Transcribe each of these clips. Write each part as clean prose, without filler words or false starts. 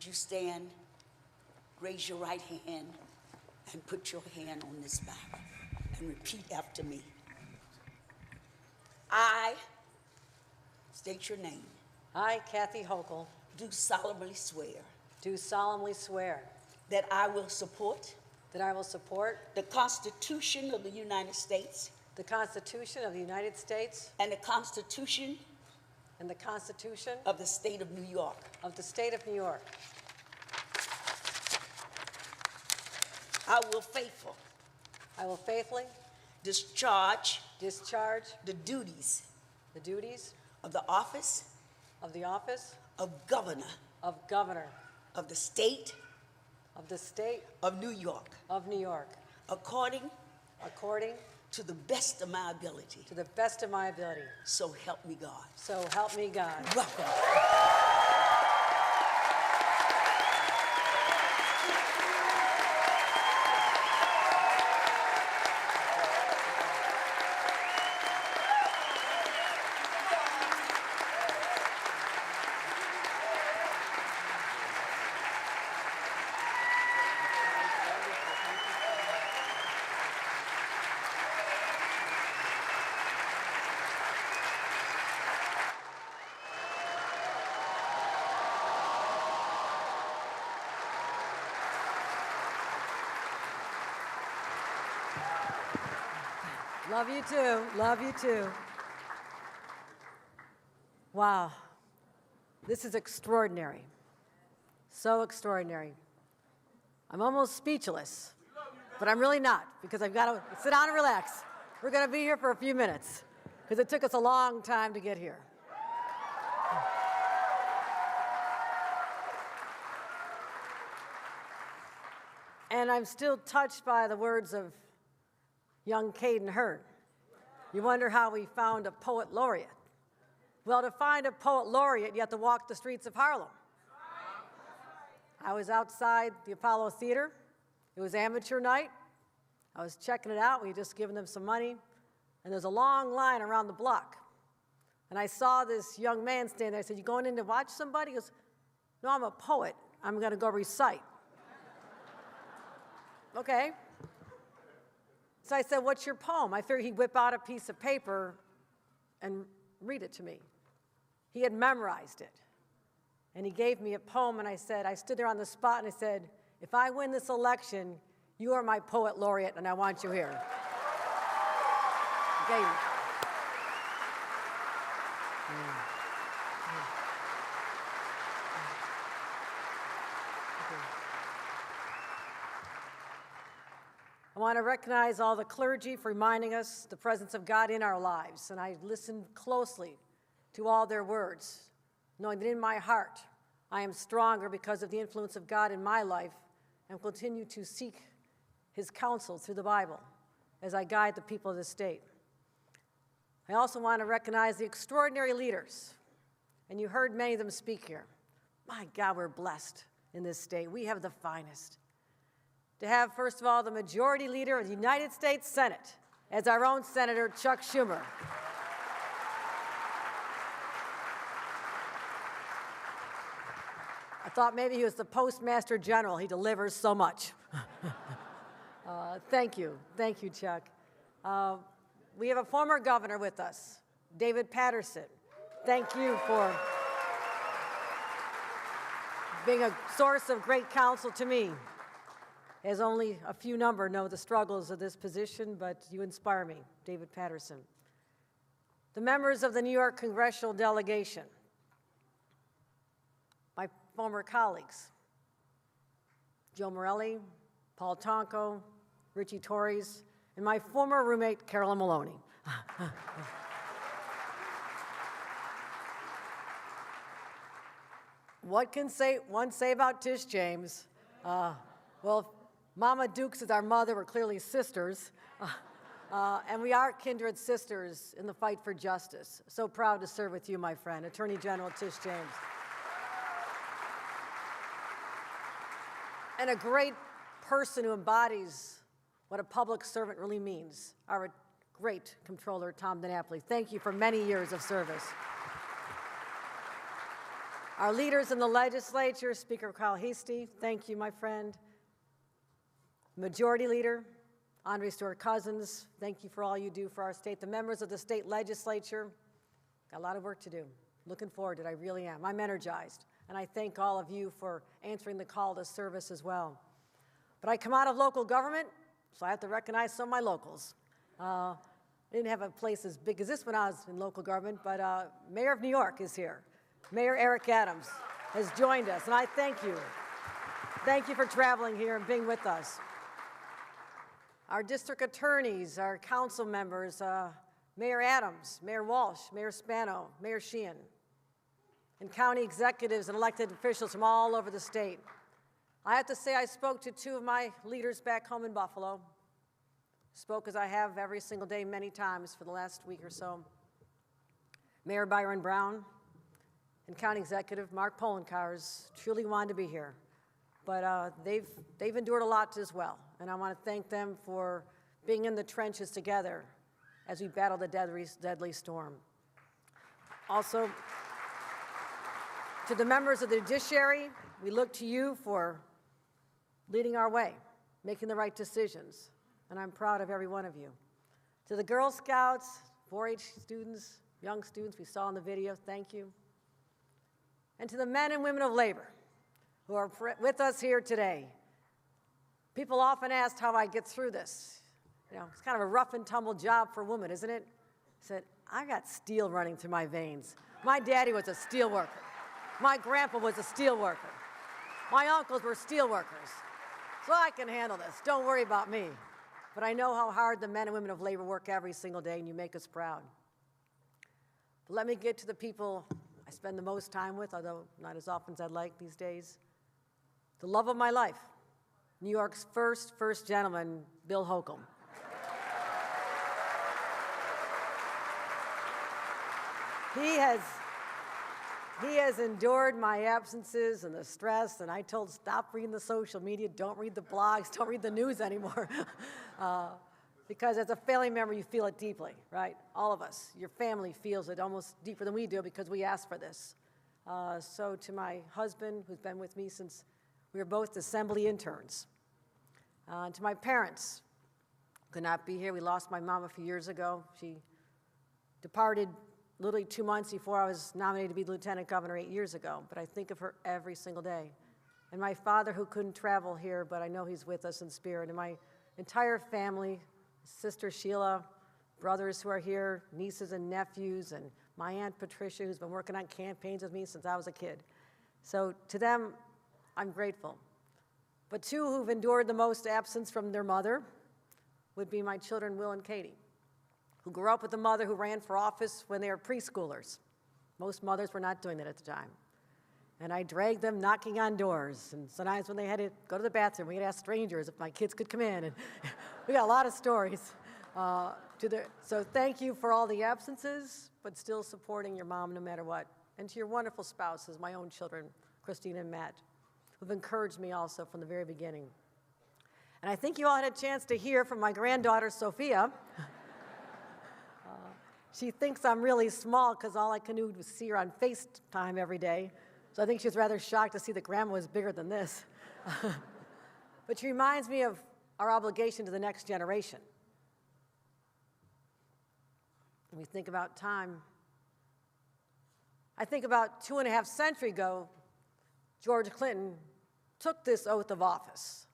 Would you stand, raise your right hand, and put your hand on this Bible, and repeat after me. I, state your name. I, Kathy Hochul, Do solemnly swear do solemnly swear that I will support that I will support the Constitution of the United States the Constitution of the United States and the Constitution and the Constitution of the State of New York. of the State of New York. I will faithfully discharge discharge the duties the duties of the office of the office of Governor of Governor of the State of the State of New York, of New York, according according to the best of my ability. to the best of my ability. So help me God. So help me God. Welcome. Love you too. Love you too. Wow. This is extraordinary. So extraordinary. I'm almost speechless, but I'm really not, because I've got to sit down and relax. We're going to be here for a few minutes because it took us a long time to get here. And I'm still touched by the words of young Caden Hearn. You wonder how we found a poet laureate. Well, to find a poet laureate, you have to walk the streets of Harlem. I was outside the Apollo Theater. It was amateur night. I was checking it out. We had just given them some money. And there's a long line around the block. And I saw this young man standing there. I said, "You going in to watch somebody?" He goes, "No, I'm a poet. I'm going to go recite." Okay. So I said, "What's your poem?" I figured he'd whip out a piece of paper and read it to me. He had memorized it. And he gave me a poem, and I stood there on the spot, and I said, "If I win this election, you are my poet laureate, and I want you here." He gave me. I want to recognize all the clergy for reminding us the presence of God in our lives. And I listened closely to all their words, knowing that in my heart I am stronger because of the influence of God in my life, and continue to seek his counsel through the Bible as I guide the people of the state. I also want to recognize the extraordinary leaders, and you heard many of them speak here. My God, we're blessed in this state. We have the finest. To have, first of all, the majority leader of the United States Senate as our own Senator Chuck Schumer. I thought maybe he was the Postmaster General. He delivers so much. Thank you, Chuck. We have a former governor with us, David Patterson. Thank you for being a source of great counsel to me. As only a few number know the struggles of this position, but you inspire me, David Patterson. The members of the New York congressional delegation, my former colleagues, Joe Morelli, Paul Tonko, Richie Torres, and my former roommate, Carolyn Maloney. What can one say about Tish James? Well, Mama Dukes is our mother. We're clearly sisters. And we are kindred sisters in the fight for justice. So proud to serve with you, my friend, Attorney General Tish James. And a great person who embodies what a public servant really means, our great Comptroller Tom DiNapoli. Thank you for many years of service. Our leaders in the legislature, Speaker Kyle Hasty, thank you, my friend. Majority Leader, Andre Stewart Cousins, thank you for all you do for our state. The members of the state legislature, got a lot of work to do. Looking forward to it, I really am. I'm energized, and I thank all of you for answering the call to service as well. But I come out of local government, so I have to recognize some of my locals. I didn't have a place as big as this when I was in local government, but Mayor of New York is here. Mayor Eric Adams has joined us, and I thank you. Thank you for traveling here and being with us. Our district attorneys, our council members, Mayor Adams, Mayor Walsh, Mayor Spano, Mayor Sheehan, and county executives and elected officials from all over the state. I have to say I spoke to two of my leaders back home in Buffalo. Spoke as I have every single day many times for the last week or so. Mayor Byron Brown and County Executive Mark Polenkars truly wanted to be here. But they've endured a lot as well, and I want to thank them for being in the trenches together as we battle the deadly storm. Also, to the members of the judiciary, we look to you for leading our way, making the right decisions, and I'm proud of every one of you. To the Girl Scouts, 4-H students, young students we saw in the video, thank you. And to the men and women of labor who are with us here today. People often ask how I get through this. You know, it's kind of a rough and tumble job for a woman, isn't it? I said, I got steel running through my veins. My daddy was a steel worker. My grandpa was a steel worker. My uncles were steel workers. So I can handle this. Don't worry about me. But I know how hard the men and women of labor work every single day, and you make us proud. But let me get to the people I spend the most time with, although not as often as I'd like these days. The love of my life, New York's first gentleman, Bill Hochul. He has endured my absences and the stress, and I told him, stop reading the social media, don't read the blogs, don't read the news anymore. Because as a family member, you feel it deeply, right? All of us. Your family feels it almost deeper than we do because we asked for this. So to my husband, who's been with me since we were both assembly interns. To my parents, could not be here. We lost my mom a few years ago. She departed literally 2 months before I was nominated to be lieutenant governor 8 years ago. But I think of her every single day. And my father, who couldn't travel here, but I know he's with us in spirit. And my entire family, sister Sheila, brothers who are here, nieces and nephews, and my Aunt Patricia, who's been working on campaigns with me since I was a kid. So to them, I'm grateful. But two who've endured the most absence from their mother would be my children, Will and Katie, who grew up with a mother who ran for office when they were preschoolers. Most mothers were not doing that at the time. And I dragged them knocking on doors, and sometimes when they had to go to the bathroom, we had to ask strangers if my kids could come in, and we got a lot of stories. So thank you for all the absences, but still supporting your mom no matter what. And to your wonderful spouses, my own children, Christine and Matt, who've encouraged me also from the very beginning. And I think you all had a chance to hear from my granddaughter, Sophia. She thinks I'm really small because all I can do was see her on FaceTime every day. So I think she was rather shocked to see that Grandma was bigger than this. But she reminds me of our obligation to the next generation. When we think about time, I think about 2.5 centuries ago, George Clinton took this oath of office,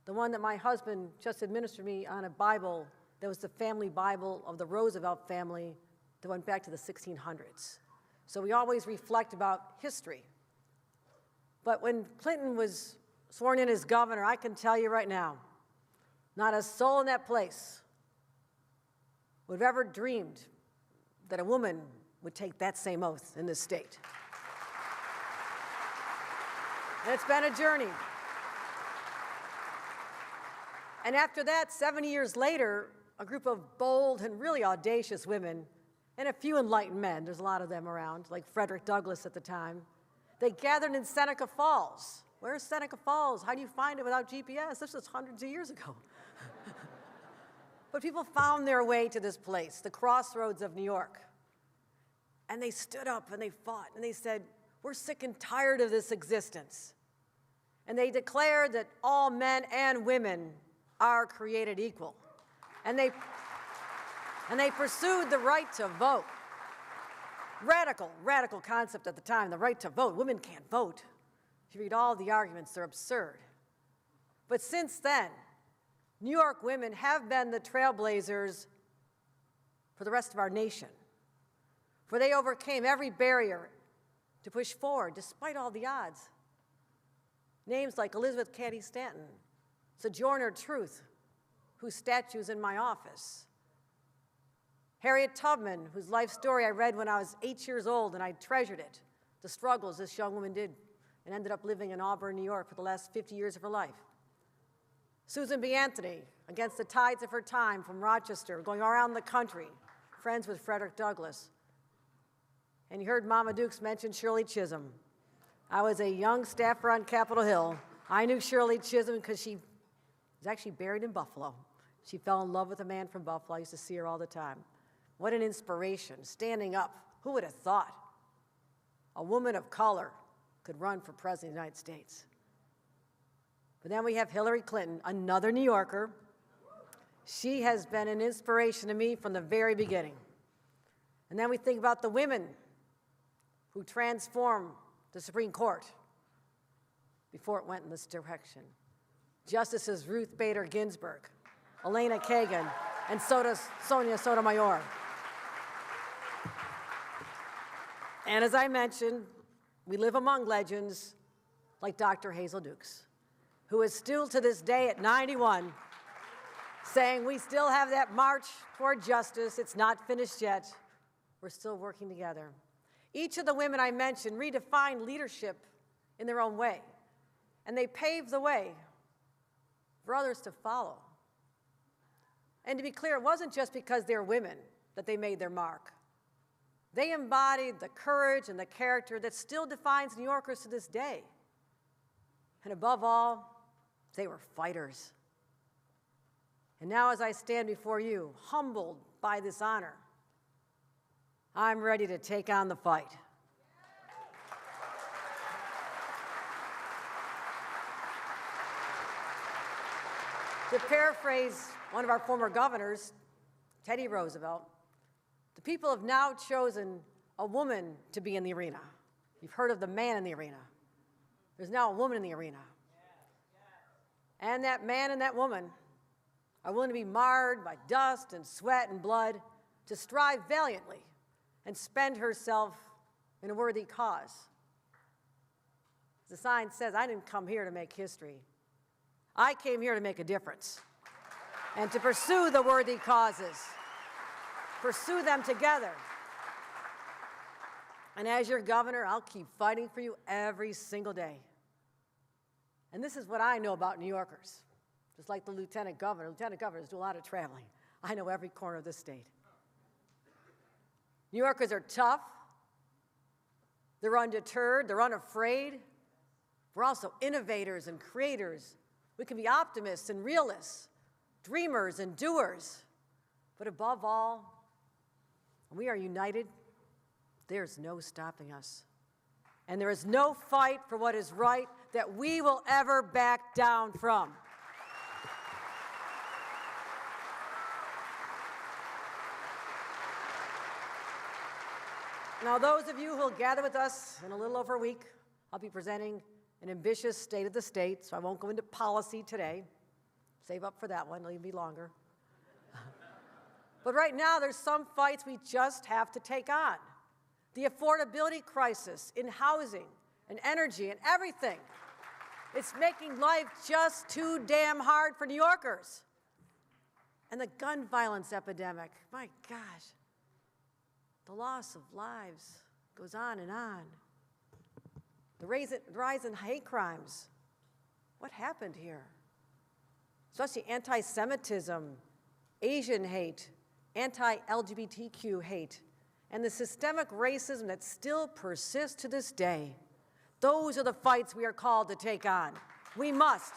the one that my husband just administered me on a Bible that was the family Bible of the Roosevelt family that went back to the 1600s. So we always reflect about history. But when Clinton was sworn in as governor, I can tell you right now, not a soul in that place would have ever dreamed that a woman would take that same oath in this state. And it's been a journey. And after that, 70 years later, a group of bold and really audacious women, and a few enlightened men, there's a lot of them around, like Frederick Douglass at the time, they gathered in Seneca Falls. Where's Seneca Falls? How do you find it without GPS? This was hundreds of years ago. But people found their way to this place, the crossroads of New York. And they stood up and they fought and they said, We're sick and tired of this existence. And they declared that all men and women are created equal. And they pursued the right to vote. Radical concept at the time, the right to vote. Women can't vote. If you read all the arguments, they're absurd. But since then, New York women have been the trailblazers for the rest of our nation, for they overcame every barrier to push forward despite all the odds. Names like Elizabeth Cady Stanton, Sojourner Truth, whose statue is in my office, Harriet Tubman, whose life story I read when I was 8 years old and I treasured it, the struggles this young woman did and ended up living in Auburn, New York for the last 50 years of her life. Susan B. Anthony, against the tides of her time, from Rochester, going around the country, friends with Frederick Douglass. And you heard Mama Dukes mention Shirley Chisholm. I was a young staffer on Capitol Hill. I knew Shirley Chisholm because she was actually buried in Buffalo. She fell in love with a man from Buffalo. I used to see her all the time. What an inspiration, standing up. Who would have thought a woman of color could run for president of the United States? But then we have Hillary Clinton, another New Yorker. She has been an inspiration to me from the very beginning. And then we think about the women who transformed the Supreme Court before it went in this direction. Justices Ruth Bader Ginsburg, Elena Kagan, and Sonia Sotomayor. And as I mentioned, we live among legends like Dr. Hazel Dukes, who is still to this day at 91 saying we still have that march toward justice. It's not finished yet. We're still working together. Each of the women I mentioned redefined leadership in their own way, and they paved the way for others to follow. And to be clear, it wasn't just because they're women that they made their mark. They embodied the courage and the character that still defines New Yorkers to this day. And above all, they were fighters. And now as I stand before you, humbled by this honor, I'm ready to take on the fight. To paraphrase one of our former governors, Teddy Roosevelt, the people have now chosen a woman to be in the arena. You've heard of the man in the arena. There's now a woman in the arena. And that man and that woman are willing to be marred by dust and sweat and blood to strive valiantly and spend herself in a worthy cause. As the sign says, I didn't come here to make history. I came here to make a difference and to pursue the worthy causes, pursue them together. And as your governor, I'll keep fighting for you every single day. And this is what I know about New Yorkers. Just like the lieutenant governor. Lieutenant governors do a lot of traveling. I know every corner of this state. New Yorkers are tough. They're undeterred. They're unafraid. We're also innovators and creators. We can be optimists and realists, dreamers and doers. But above all, when we are united, there's no stopping us. And there is no fight for what is right that we will ever back down from. Now, those of you who will gather with us in a little over a week, I'll be presenting an ambitious state of the state, so I won't go into policy today. Save up for that one, it'll even be longer. But right now, there's some fights we just have to take on. The affordability crisis in housing and energy and everything. It's making life just too damn hard for New Yorkers. And the gun violence epidemic, my gosh. The loss of lives goes on and on. The rise in hate crimes. What happened here? Especially anti-Semitism, Asian hate, anti-LGBTQ hate, and the systemic racism that still persists to this day. Those are the fights we are called to take on. We must.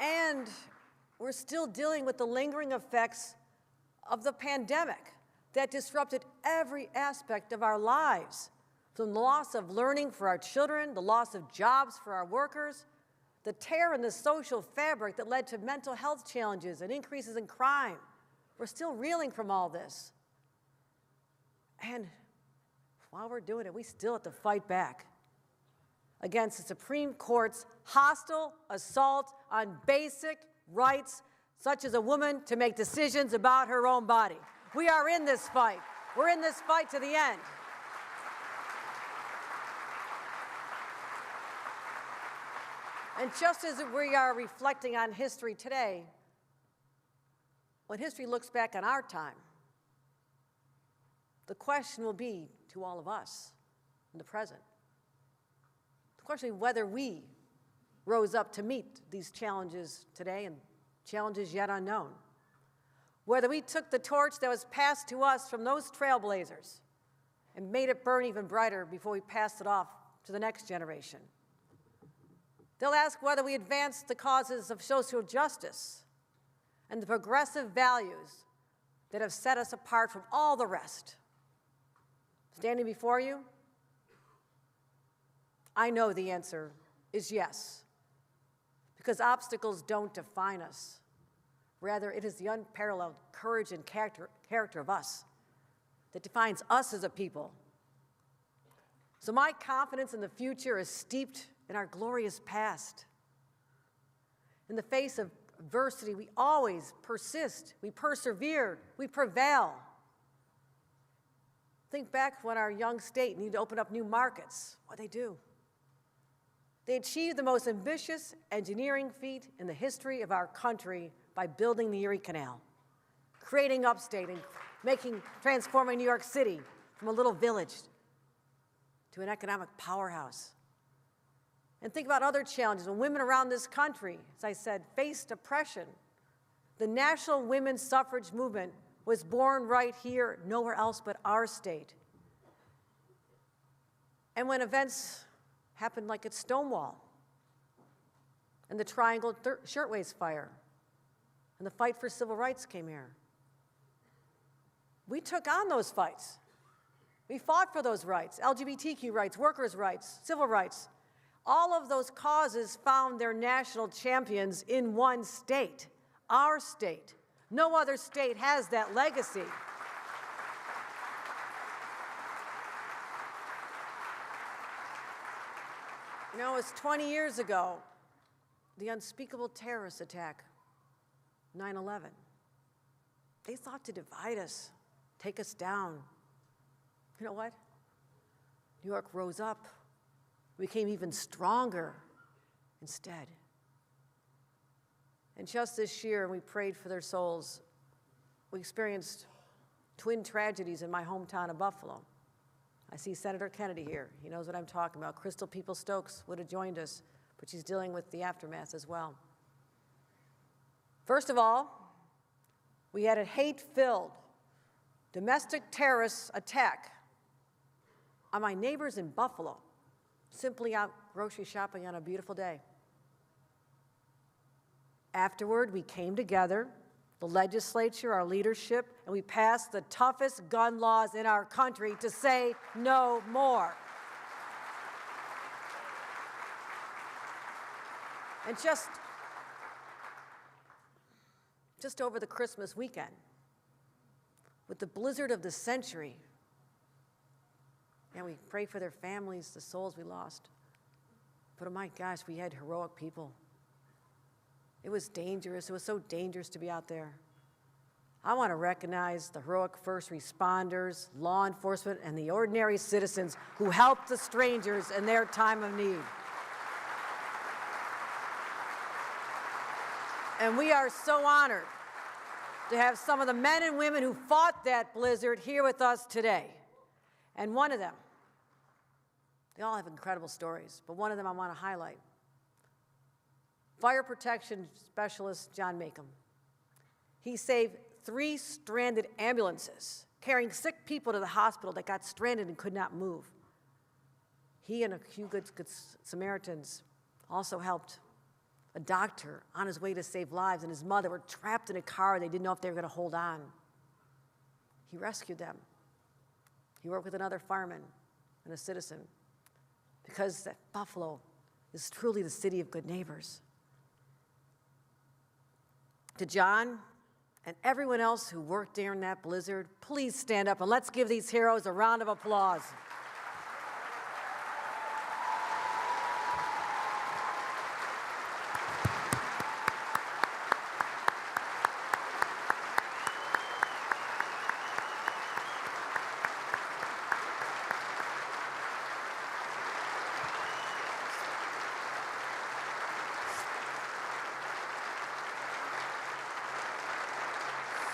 And we're still dealing with the lingering effects of the pandemic that disrupted every aspect of our lives, from the loss of learning for our children, the loss of jobs for our workers, the tear in the social fabric that led to mental health challenges and increases in crime. We're still reeling from all this. And while we're doing it, we still have to fight back against the Supreme Court's hostile assault on basic rights, such as a woman to make decisions about her own body. We are in this fight. We're in this fight to the end. And just as we are reflecting on history today, when history looks back on our time, the question will be to all of us in the present. The question is whether we rose up to meet these challenges today and challenges yet unknown. Whether we took the torch that was passed to us from those trailblazers and made it burn even brighter before we passed it off to the next generation. They'll ask whether we advanced the causes of social justice and the progressive values that have set us apart from all the rest. Standing before you, I know the answer is yes, because obstacles don't define us. Rather, it is the unparalleled courage and character of us that defines us as a people. So my confidence in the future is steeped in our glorious past. In the face of adversity, we always persist, we persevere, we prevail. Think back when our young state needed to open up new markets. What'd they do? They achieved the most ambitious engineering feat in the history of our country by building the Erie Canal, creating upstate and transforming New York City from a little village to an economic powerhouse. And think about other challenges. When women around this country, as I said, faced oppression, the national women's suffrage movement was born right here, nowhere else but our state. And when events happened like at Stonewall, and the Triangle Shirtwaist Fire, and the fight for civil rights came here, we took on those fights. We fought for those rights, LGBTQ rights, workers' rights, civil rights. All of those causes found their national champions in one state, our state. No other state has that legacy. You know, it was 20 years ago, the unspeakable terrorist attack, 9/11. They sought to divide us, take us down. You know what? New York rose up, became even stronger instead. And just this year, we prayed for their souls. We experienced twin tragedies in my hometown of Buffalo. I see Senator Kennedy here. He knows what I'm talking about. Crystal Peoples-Stokes would have joined us, but she's dealing with the aftermath as well. First of all, we had a hate-filled domestic terrorist attack on my neighbors in Buffalo, simply out grocery shopping on a beautiful day. Afterward, we came together, the legislature, our leadership, and we passed the toughest gun laws in our country to say no more. And just over the Christmas weekend, with the blizzard of the century, and we pray for their families, the souls we lost. But oh my gosh, we had heroic people. It was dangerous. It was so dangerous to be out there. I want to recognize the heroic first responders, law enforcement, and the ordinary citizens who helped the strangers in their time of need. And we are so honored to have some of the men and women who fought that blizzard here with us today. And one of them, they all have incredible stories, but one of them I want to highlight. Fire protection specialist John Makem. He saved 3 stranded ambulances carrying sick people to the hospital that got stranded and could not move. He and a few good Samaritans also helped a doctor on his way to save lives, and his mother were trapped in a car. They didn't know if they were going to hold on. He rescued them. He worked with another fireman and a citizen, because that Buffalo is truly the city of good neighbors. To John and everyone else who worked during that blizzard, please stand up and let's give these heroes a round of applause.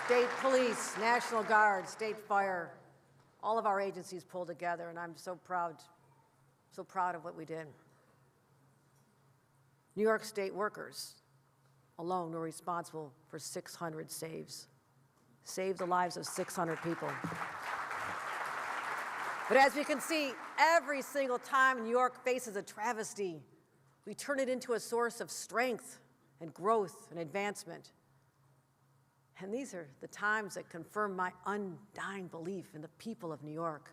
State Police, National Guard, State Fire, all of our agencies pulled together, and I'm so proud of what we did. New York State workers alone were responsible for 600 saves. Saved the lives of 600 people. But as we can see, every single time New York faces a travesty, we turn it into a source of strength and growth and advancement. And these are the times that confirm my undying belief in the people of New York,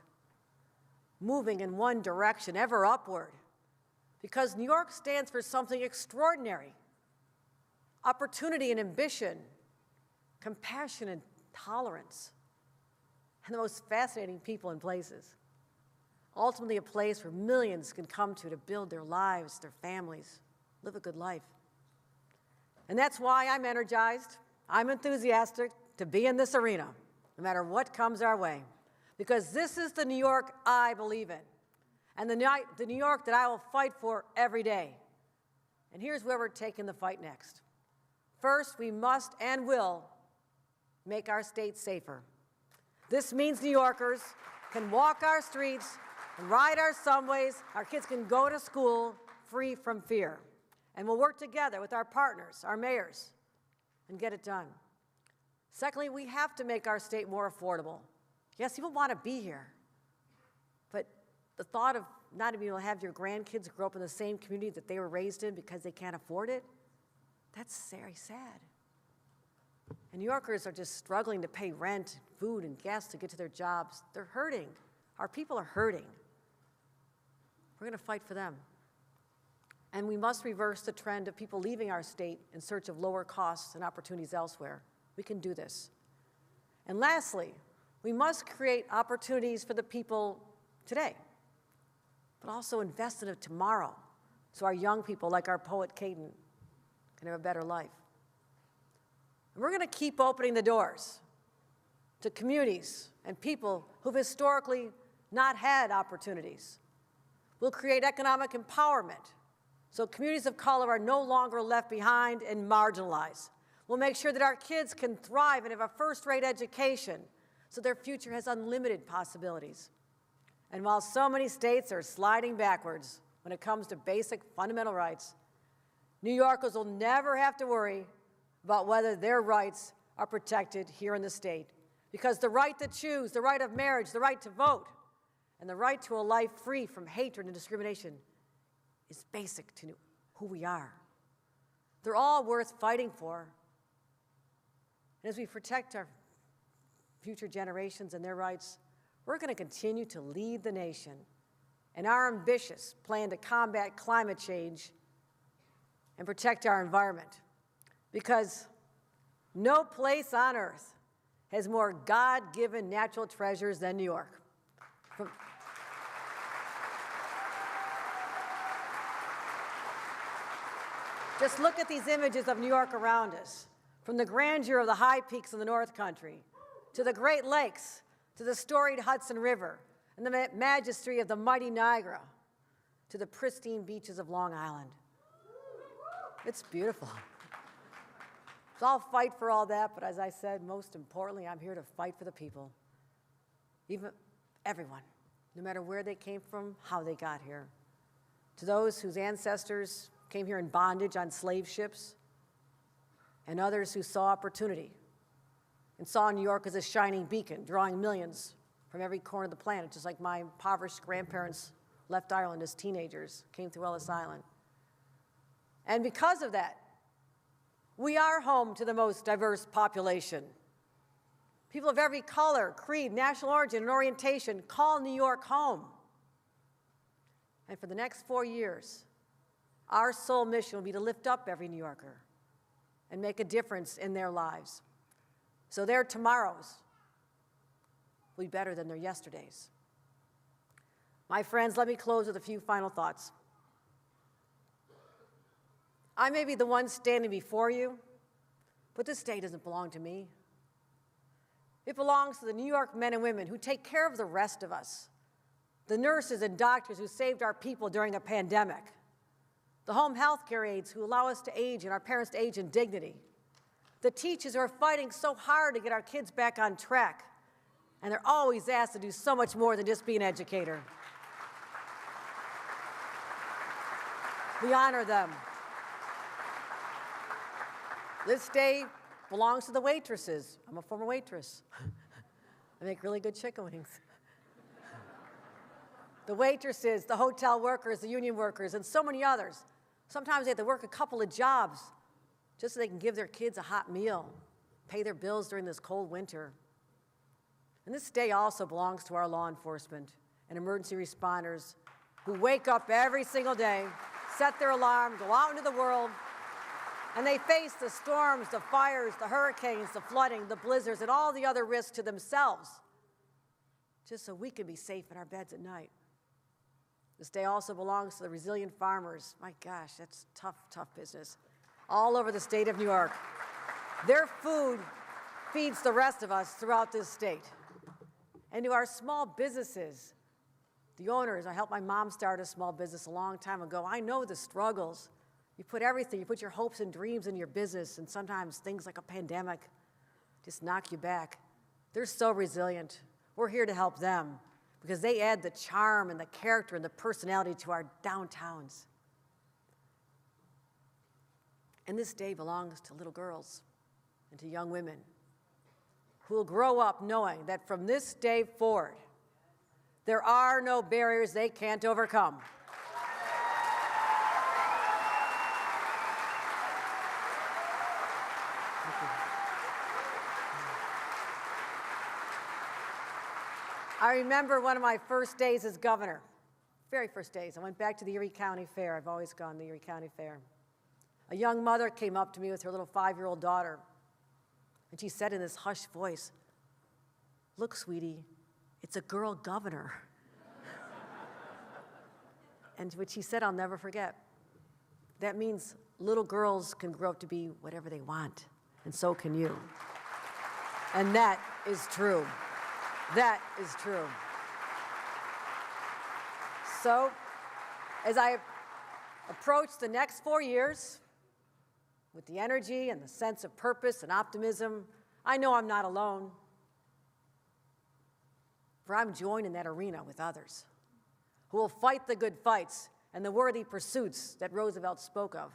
moving in one direction, ever upward, because New York stands for something extraordinary: opportunity and ambition, compassion and tolerance, and the most fascinating people and places. Ultimately, a place where millions can come to build their lives, their families, live a good life. And that's why I'm energized. I'm enthusiastic to be in this arena, no matter what comes our way, because this is the New York I believe in, and the New York that I will fight for every day. And here's where we're taking the fight next. First, we must and will make our state safer. This means New Yorkers can walk our streets and ride our subways. Our kids can go to school free from fear. And we'll work together with our partners, our mayors, and get it done. Secondly, we have to make our state more affordable. Yes, people want to be here, but the thought of not being able to have your grandkids grow up in the same community that they were raised in because they can't afford it, that's very sad. And New Yorkers are just struggling to pay rent, food, and gas to get to their jobs. They're hurting. Our people are hurting. We're going to fight for them. And we must reverse the trend of people leaving our state in search of lower costs and opportunities elsewhere. We can do this. And lastly, we must create opportunities for the people today, but also invest in it tomorrow so our young people, like our poet Caden, can have a better life. And we're going to keep opening the doors to communities and people who've historically not had opportunities. We'll create economic empowerment so communities of color are no longer left behind and marginalized. We'll make sure that our kids can thrive and have a first-rate education so their future has unlimited possibilities. And while so many states are sliding backwards when it comes to basic fundamental rights, New Yorkers will never have to worry about whether their rights are protected here in the state, because the right to choose, the right of marriage, the right to vote, and the right to a life free from hatred and discrimination is basic to who we are. They're all worth fighting for. And as we protect our future generations and their rights, we're going to continue to lead the nation in our ambitious plan to combat climate change and protect our environment, because no place on earth has more God-given natural treasures than New York. Just look at these images of New York around us, from the grandeur of the high peaks of the North Country, to the Great Lakes, to the storied Hudson River, and the majesty of the mighty Niagara, to the pristine beaches of Long Island. It's beautiful. So I'll fight for all that, but as I said, most importantly, I'm here to fight for the people. Everyone, no matter where they came from, how they got here. To those whose ancestors came here in bondage on slave ships, and others who saw opportunity and saw New York as a shining beacon, drawing millions from every corner of the planet, just like my impoverished grandparents left Ireland as teenagers, came through Ellis Island. And because of that, we are home to the most diverse population. People of every color, creed, national origin, and orientation call New York home. And for the next 4 years, our sole mission will be to lift up every New Yorker and make a difference in their lives, so their tomorrows will be better than their yesterdays. My friends, let me close with a few final thoughts. I may be the one standing before you, but this day doesn't belong to me. It belongs to the New York men and women who take care of the rest of us, the nurses and doctors who saved our people during a pandemic, the home health care aides who allow us to age and our parents to age in dignity, the teachers who are fighting so hard to get our kids back on track, and they're always asked to do so much more than just be an educator. We honor them. This day belongs to the waitresses. I'm a former waitress. I make really good chicken wings. The waitresses, the hotel workers, the union workers, and so many others. Sometimes they have to work a couple of jobs just so they can give their kids a hot meal, pay their bills during this cold winter. And this day also belongs to our law enforcement and emergency responders who wake up every single day, set their alarm, go out into the world, and they face the storms, the fires, the hurricanes, the flooding, the blizzards, and all the other risks to themselves, just so we can be safe in our beds at night. This day also belongs to the resilient farmers. My gosh, that's tough, tough business. All over the state of New York. Their food feeds the rest of us throughout this state. And to our small businesses, the owners, I helped my mom start a small business a long time ago. I know the struggles. You put everything, you put your hopes and dreams in your business, and sometimes things like a pandemic just knock you back. They're so resilient. We're here to help them because they add the charm and the character and the personality to our downtowns. And this day belongs to little girls and to young women who will grow up knowing that from this day forward, there are no barriers they can't overcome. I remember one of my first days as governor, very first days. I went back to the Erie County Fair. I've always gone to the Erie County Fair. A young mother came up to me with her little 5-year-old daughter, and she said in this hushed voice, "Look, sweetie, it's a girl governor." And what she said, I'll never forget. That means little girls can grow up to be whatever they want, and so can you. And that is true. That is true. So, as I approach the next 4 years with the energy and the sense of purpose and optimism, I know I'm not alone, for I'm joined in that arena with others who will fight the good fights and the worthy pursuits that Roosevelt spoke of.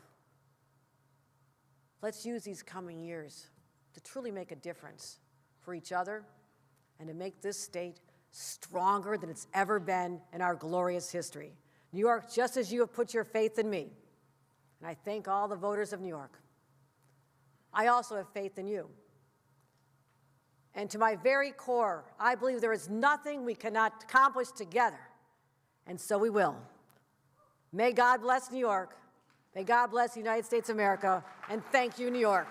Let's use these coming years to truly make a difference for each other and to make this state stronger than it's ever been in our glorious history. New York, just as you have put your faith in me, and I thank all the voters of New York, I also have faith in you. And to my very core, I believe there is nothing we cannot accomplish together, and so we will. May God bless New York. May God bless the United States of America, and thank you, New York.